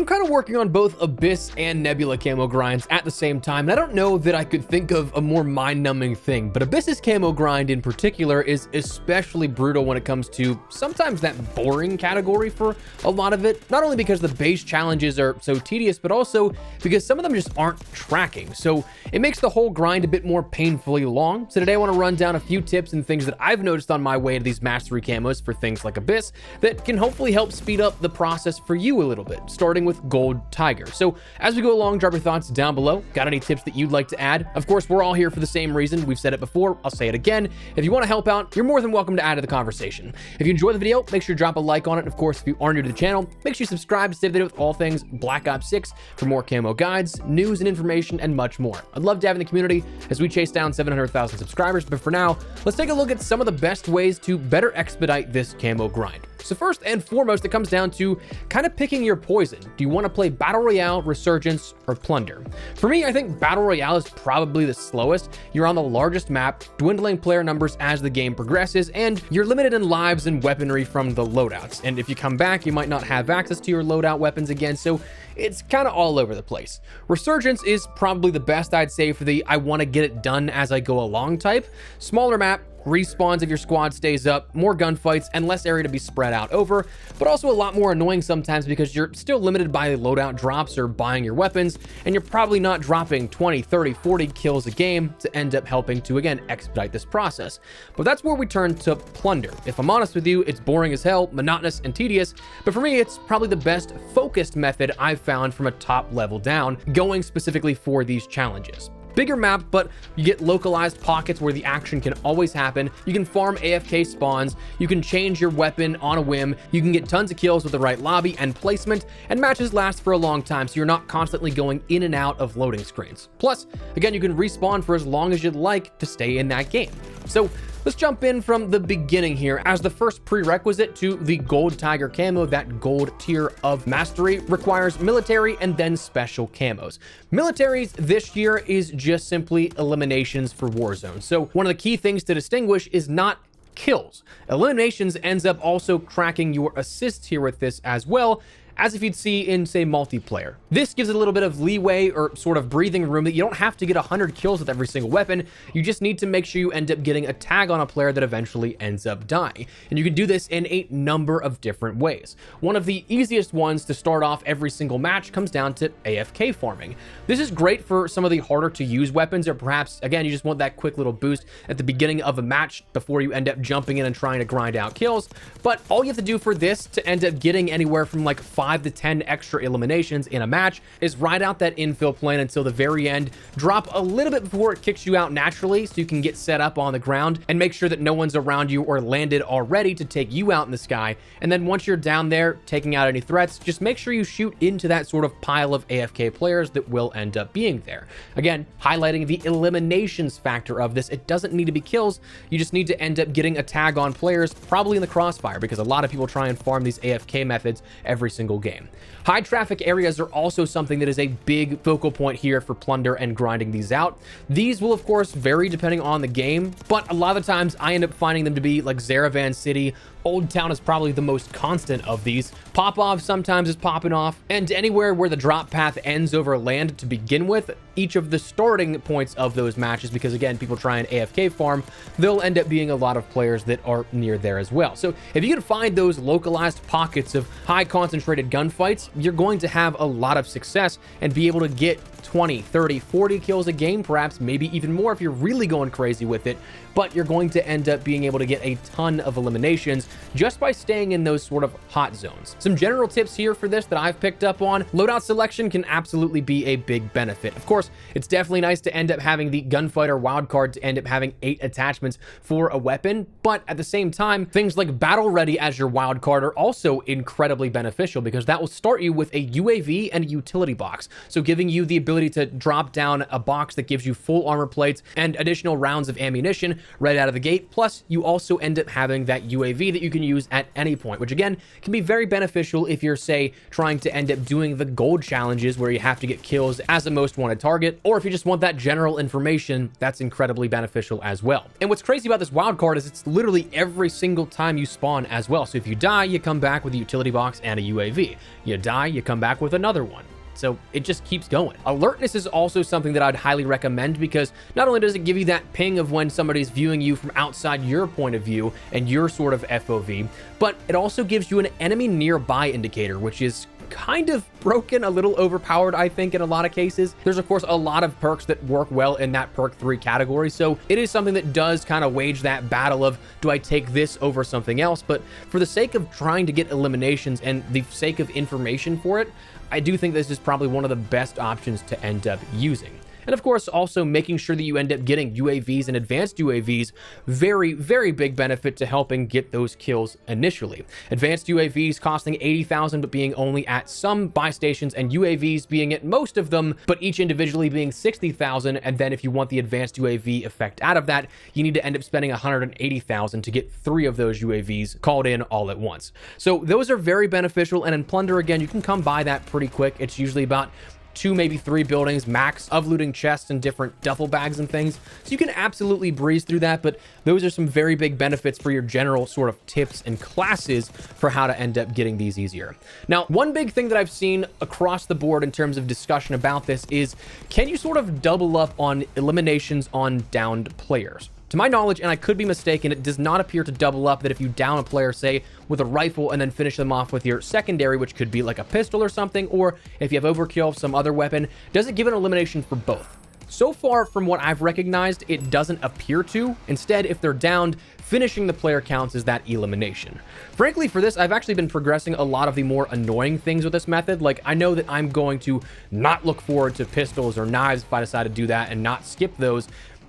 kind of working on both Abyss and Nebula camo grinds at the same time, and I don't know that I could think of a more mind-numbing thing, but Abyss's camo grind in particular is especially brutal when it comes to sometimes that boring category for a lot of it, not only because the base challenges are so tedious, but also because some of them just aren't tracking, so it makes the whole grind a bit more painfully long. So today I want to run down a few tips and things that I've noticed on my way to these mastery camos for things like Abyss that can hopefully help speed up the process for you a little bit, starting with Gold Tiger. So as we go along, drop your thoughts down below. Got any tips that you'd like to add? Of course, we're all here for the same reason. We've said it before, I'll say it again. If you want to help out, you're more than welcome to add to the conversation. If you enjoy the video, make sure to drop a like on it. And of course, if you are new to the channel, make sure you subscribe to stay up to date with all things Black Ops 6 for more camo guides, news and information, and much more. I'd love to have in the community as we chase down 700,000 subscribers, but for now, let's take a look at some of the best ways to better expedite this camo grind. So first and foremost, it comes down to kind of picking your poison. Do you want to play Battle Royale, Resurgence, or Plunder? For me, I think Battle Royale is probably the slowest. You're on the largest map, dwindling player numbers as the game progresses, and you're limited in lives and weaponry from the loadouts. And if you come back, you might not have access to your loadout weapons again, so it's kind of all over the place. Resurgence is probably the best, I'd say, for the I want to get it done as I go along type. Smaller map, respawns if your squad stays up, more gunfights, and less area to be spread out over, but also a lot more annoying sometimes because you're still limited by loadout drops or buying your weapons, and you're probably not dropping 20, 30, 40 kills a game to end up helping to, again, expedite this process. But that's where we turn to Plunder. If I'm honest with you, it's boring as hell, monotonous, and tedious, but for me, it's probably the best focused method I've found from a top level down, going specifically for these challenges. Bigger map, but you get localized pockets where the action can always happen. You can farm AFK spawns, you can change your weapon on a whim, you can get tons of kills with the right lobby and placement, and matches last for a long time, so you're not constantly going in and out of loading screens. Plus, again, you can respawn for as long as you'd like to stay in that game. So let's jump in from the beginning here. As the first prerequisite to the Gold Tiger camo, that gold tier of mastery requires military and then special camos. Militaries this year is just simply eliminations for Warzone. So one of the key things to distinguish is not kills. Eliminations ends up also tracking your assists here with this as well, as if you'd see in, say, multiplayer. This gives it a little bit of leeway or sort of breathing room that you don't have to get 100 kills with every single weapon. You just need to make sure you end up getting a tag on a player that eventually ends up dying. And you can do this in a number of different ways. One of the easiest ones to start off every single match comes down to AFK farming. This is great for some of the harder to use weapons, or perhaps, again, you just want that quick little boost at the beginning of a match before you end up jumping in and trying to grind out kills. But all you have to do for this to end up getting anywhere from like 5 to 10 extra eliminations in a match is ride out that infill plan until the very end, drop a little bit before it kicks you out naturally so you can get set up on the ground and make sure that no one's around you or landed already to take you out in the sky. And then once you're down there taking out any threats, just make sure you shoot into that sort of pile of AFK players that will end up being there. Again, highlighting the eliminations factor of this. It doesn't need to be kills, you just need to end up getting a tag on players, probably in the crossfire, because a lot of people try and farm these AFK methods every single game. High traffic areas are also something that is a big focal point here for Plunder and grinding these out. These will of course vary depending on the game, but a lot of the times I end up finding them to be like Zaravan City. Old Town is probably the most constant of these. Pop-off sometimes is popping off, and anywhere where the drop path ends over land to begin with, each of the starting points of those matches, because again, people try and AFK farm, there'll end up being a lot of players that are near there as well. So if you can find those localized pockets of high concentrated gunfights, you're going to have a lot of success and be able to get 20, 30, 40 kills a game, perhaps maybe even more if you're really going crazy with it, but you're going to end up being able to get a ton of eliminations just by staying in those sort of hot zones. Some general tips here for this that I've picked up on: loadout selection can absolutely be a big benefit. Of course, it's definitely nice to end up having the gunfighter wildcard to end up having 8 attachments for a weapon, but at the same time, things like battle ready as your wildcard are also incredibly beneficial because that will start you with a UAV and a utility box, so giving you the ability ability to drop down a box that gives you full armor plates and additional rounds of ammunition right out of the gate. Plus, you also end up having that UAV that you can use at any point, which again can be very beneficial if you're, say, trying to end up doing the gold challenges where you have to get kills as a most wanted target, or if you just want that general information, that's incredibly beneficial as well. And what's crazy about this wild card is it's literally every single time you spawn as well. So if you die, you come back with a utility box and a UAV. You die, you come back with another one. So it just keeps going. Alertness is also something that I'd highly recommend, because not only does it give you that ping of when somebody's viewing you from outside your point of view and your sort of FOV, but it also gives you an enemy nearby indicator, which is kind of broken, a little overpowered, I think, in a lot of cases. There's of course a lot of perks that work well in that perk 3 category, so it is something that does kind of wage that battle of, do I take this over something else? But for the sake of trying to get eliminations and the sake of information for it, I do think this is probably one of the best options to end up using. And of course, also making sure that you end up getting UAVs and advanced UAVs, very, very big benefit to helping get those kills initially. Advanced UAVs costing 80,000, but being only at some buy stations, and UAVs being at most of them, but each individually being 60,000. And then if you want the advanced UAV effect out of that, you need to end up spending 180,000 to get 3 of those UAVs called in all at once. So those are very beneficial. And in Plunder, again, you can come by that pretty quick. It's usually about 2, maybe 3 buildings max of looting chests and different duffel bags and things. So you can absolutely breeze through that, but those are some very big benefits for your general sort of tips and classes for how to end up getting these easier. Now, one big thing that I've seen across the board in terms of discussion about this is, can you sort of double up on eliminations on downed players? To my knowledge, and I could be mistaken, it does not appear to double up that if you down a player, say, with a rifle and then finish them off with your secondary, which could be like a pistol or something, or if you have overkill of some other weapon, does it give an elimination for both? So far, from what I've recognized, it doesn't appear to. Instead, if they're downed, finishing the player counts as that elimination. Frankly, for this, I've actually been progressing a lot of the more annoying things with this method. Like, I know that I'm going to not look forward to pistols or knives if I decide to do that and not skip those.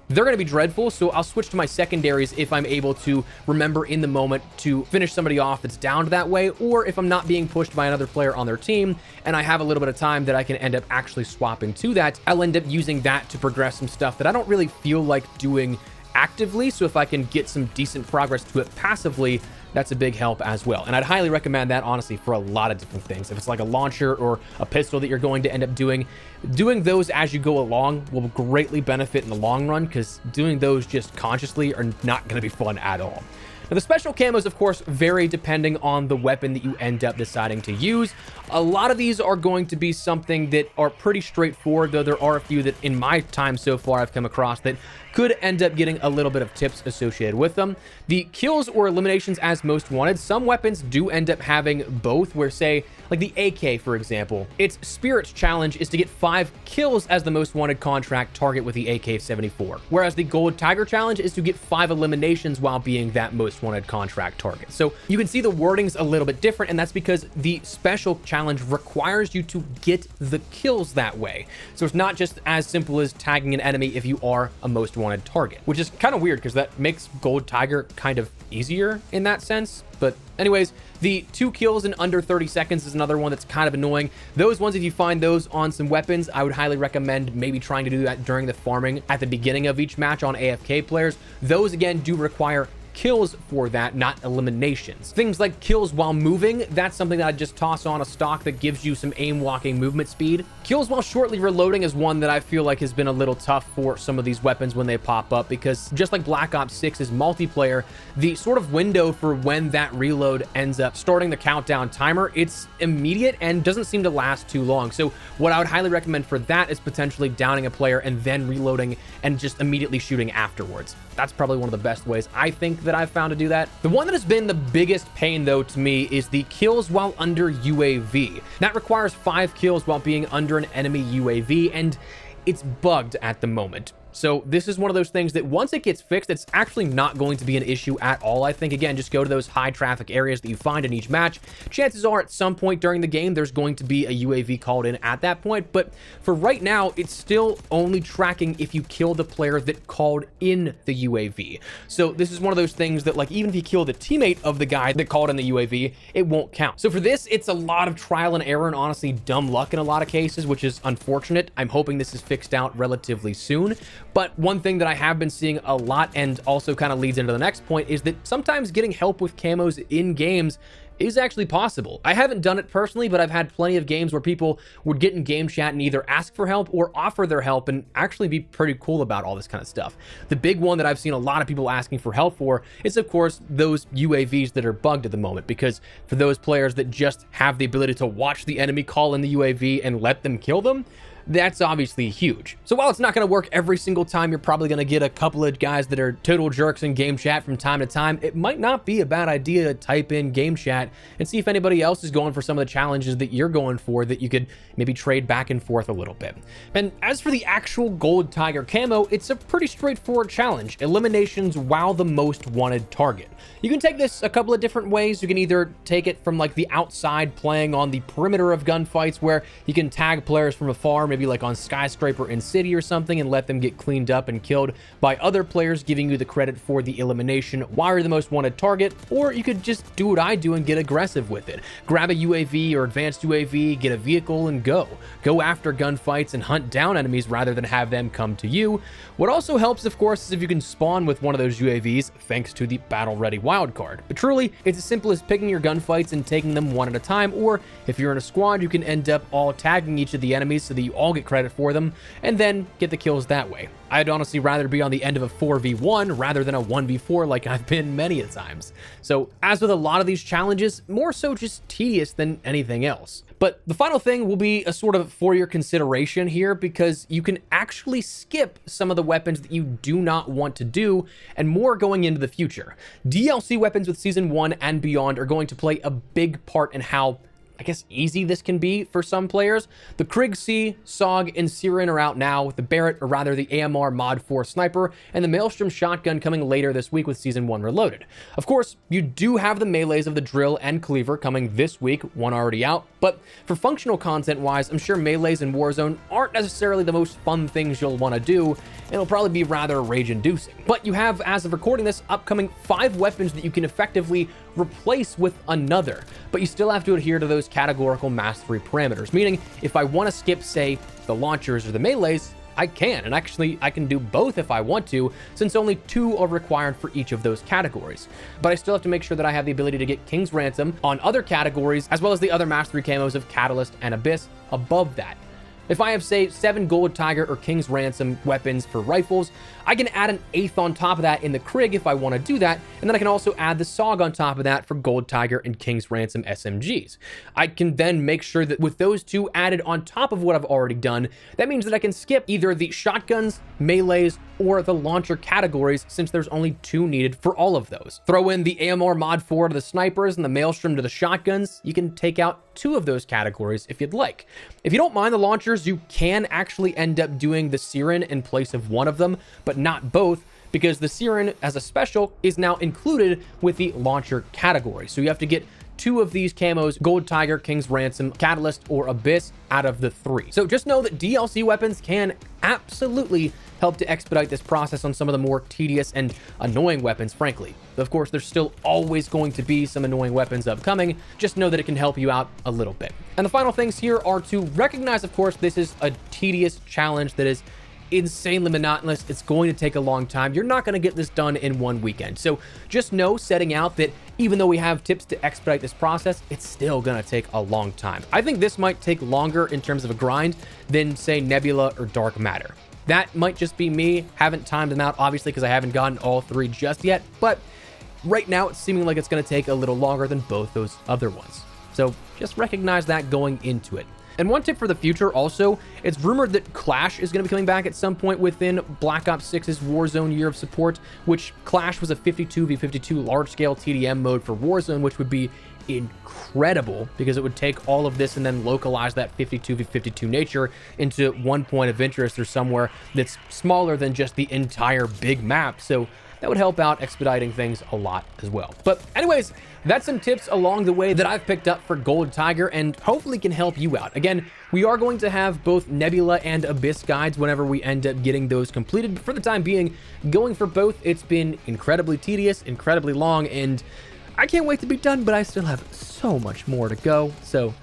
They're going to be dreadful, so I'll switch to my secondaries if I'm able to remember in the moment to finish somebody off that's downed that way, or if I'm not being pushed by another player on their team and I have a little bit of time that I can end up actually swapping to that, I'll end up using that to progress some stuff that I don't really feel like doing actively. So if I can get some decent progress to it passively, that's a big help as well. And I'd highly recommend that, honestly, for a lot of different things. If it's like a launcher or a pistol that you're going to end up doing those as you go along will greatly benefit in the long run, because doing those just consciously are not going to be fun at all. Now, the special camos, of course, vary depending on the weapon that you end up deciding to use. A lot of these are going to be something that are pretty straightforward, though there are a few that in my time so far I've come across that could end up getting a little bit of tips associated with them. The kills or eliminations as most wanted, some weapons do end up having both, where, say, like the AK, for example, its Spirit's challenge is to get 5 kills as the most wanted contract target with the AK-74, whereas the Gold Tiger challenge is to get 5 eliminations while being that most wanted contract target. So you can see the wording's a little bit different, and that's because the special challenge requires you to get the kills that way. So it's not just as simple as tagging an enemy if you are a most wanted target, which is kind of weird because that makes Gold Tiger kind of easier in that sense. But anyways, the 2 kills in under 30 seconds is another one that's kind of annoying. Those ones, if you find those on some weapons, I would highly recommend maybe trying to do that during the farming at the beginning of each match on AFK players. Those, again, do require kills for that, not eliminations. Things like kills while moving, that's something that I just toss on a stock that gives you some aim walking movement speed. Kills while shortly reloading is one that I feel like has been a little tough for some of these weapons when they pop up, because just like Black Ops 6's multiplayer, the sort of window for when that reload ends up starting the countdown timer, it's immediate and doesn't seem to last too long. So what I would highly recommend for that is potentially downing a player and then reloading and just immediately shooting afterwards. That's probably one of the best ways I think that I've found to do that. The one that has been the biggest pain, though, to me is the kills while under UAV. That requires 5 kills while being under an enemy UAV, and it's bugged at the moment. So this is one of those things that once it gets fixed, it's actually not going to be an issue at all. I think, again, just go to those high traffic areas that you find in each match. Chances are at some point during the game, there's going to be a UAV called in at that point. But for right now, it's still only tracking if you kill the player that called in the UAV. So this is one of those things that, like, even if you kill the teammate of the guy that called in the UAV, it won't count. So for this, it's a lot of trial and error and honestly dumb luck in a lot of cases, which is unfortunate. I'm hoping this is fixed out relatively soon. But one thing that I have been seeing a lot, and also kind of leads into the next point, is that sometimes getting help with camos in games is actually possible. I haven't done it personally, but I've had plenty of games where people would get in game chat and either ask for help or offer their help and actually be pretty cool about all this kind of stuff. The big one that I've seen a lot of people asking for help for is, of course, those UAVs that are bugged at the moment, because for those players that just have the ability to watch the enemy call in the UAV and let them kill them, that's obviously huge. So while it's not going to work every single time, you're probably going to get a couple of guys that are total jerks in game chat from time to time. It might not be a bad idea to type in game chat and see if anybody else is going for some of the challenges that you're going for, that you could maybe trade back and forth a little bit. And as for the actual Gold Tiger camo, it's a pretty straightforward challenge. Eliminations wow the most wanted target. You can take this a couple of different ways. You can either take it from like the outside, playing on the perimeter of gunfights, where you can tag players from afar, maybe like on Skyscraper in City or something, and let them get cleaned up and killed by other players, giving you the credit for the elimination while you're the most wanted target. Or you could just do what I do and get aggressive with it. Grab a UAV or advanced UAV, get a vehicle, and go. Go after gunfights and hunt down enemies rather than have them come to you. What also helps, of course, is if you can spawn with one of those UAVs thanks to the Battle Ready wildcard. But truly, it's as simple as picking your gunfights and taking them one at a time, or if you're in a squad, you can end up all tagging each of the enemies so that you all get credit for them, and then get the kills that way. I'd honestly rather be on the end of a 4v1 rather than a 1v4 like I've been many a times. So as with a lot of these challenges, more so just tedious than anything else. But the final thing will be a sort of for your consideration here, because you can actually skip some of the weapons that you do not want to do, and more going into the future. DLC weapons with Season 1 and beyond are going to play a big part in how, I guess, easy this can be for some players. The Krieg-C, SOG, and Siren are out now, with the Barrett, or rather the AMR Mod 4 Sniper, and the Maelstrom Shotgun coming later this week with Season 1 Reloaded. Of course, you do have the melees of the Drill and Cleaver coming this week, one already out, but for functional content-wise, I'm sure melees in Warzone aren't necessarily the most fun things you'll want to do, and it'll probably be rather rage-inducing. But you have, as of recording this, upcoming 5 weapons that you can effectively replace with another, but you still have to adhere to those categorical mastery parameters, meaning if I want to skip, say, the launchers or the melees, I can, and actually I can do both if I want to, since only 2 are required for each of those categories. But I still have to make sure that I have the ability to get King's Ransom on other categories, as well as the other mastery camos of Catalyst and Abyss above that. If I have, say, 7 Gold Tiger or King's Ransom weapons for rifles, I can add an 8th on top of that in the Krig if I want to do that, and then I can also add the SOG on top of that for Gold Tiger and King's Ransom SMGs. I can then make sure that with those 2 added on top of what I've already done, that means that I can skip either the shotguns, melees, or the launcher categories, since there's only 2 needed for all of those. Throw in the AMR Mod 4 to the snipers and the Maelstrom to the shotguns, you can take out 2 of those categories if you'd like. If you don't mind the launchers, you can actually end up doing the Siren in place of one of them, but not both, because the Siren as a special is now included with the launcher category. So you have to get 2 of these camos, Gold Tiger, King's Ransom, Catalyst, or Abyss, out of the 3. So just know that DLC weapons can absolutely help to expedite this process on some of the more tedious and annoying weapons, frankly. Of course, there's still always going to be some annoying weapons upcoming. Just know that it can help you out a little bit. And the final things here are to recognize, of course, this is a tedious challenge that is insanely monotonous. It's going to take a long time. You're not going to get this done in one weekend. So just know, setting out, that even though we have tips to expedite this process, it's still going to take a long time. I think this might take longer in terms of a grind than, say, Nebula or Dark Matter. That might just be me. Haven't timed them out, obviously, because I haven't gotten all 3 just yet. But right now, it's seeming like it's going to take a little longer than both those other ones. So just recognize that going into it. And one tip for the future also, it's rumored that Clash is going to be coming back at some point within Black Ops 6's Warzone Year of Support, which Clash was a 52v52 large-scale TDM mode for Warzone, which would be incredible because it would take all of this and then localize that 52v52 nature into one point of interest or somewhere that's smaller than just the entire big map. So that would help out expediting things a lot as well. But anyways, that's some tips along the way that I've picked up for Gold Tiger and hopefully can help you out. Again, we are going to have both Nebula and Abyss guides whenever we end up getting those completed. But for the time being, going for both, it's been incredibly tedious, incredibly long, and I can't wait to be done, but I still have so much more to go. So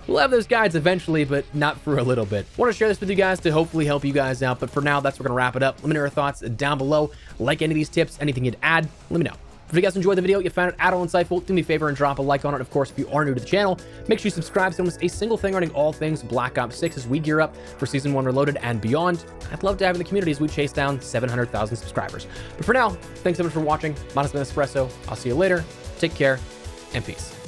we'll have those guides eventually, but not for a little bit. I want to share this with you guys to hopefully help you guys out. But for now, that's where we're going to wrap it up. Let me know your thoughts down below. Like any of these tips, anything you'd add, let me know. If you guys enjoyed the video, you found it at all insightful, do me a favor and drop a like on it. Of course, if you are new to the channel, make sure you subscribe so you don't miss a single thing regarding all things Black Ops 6 as we gear up for Season 1 Reloaded and beyond. I'd love to have in the community as we chase down 700,000 subscribers. But for now, thanks so much for watching. Mine's been Espresso. I'll see you later. Take care and peace.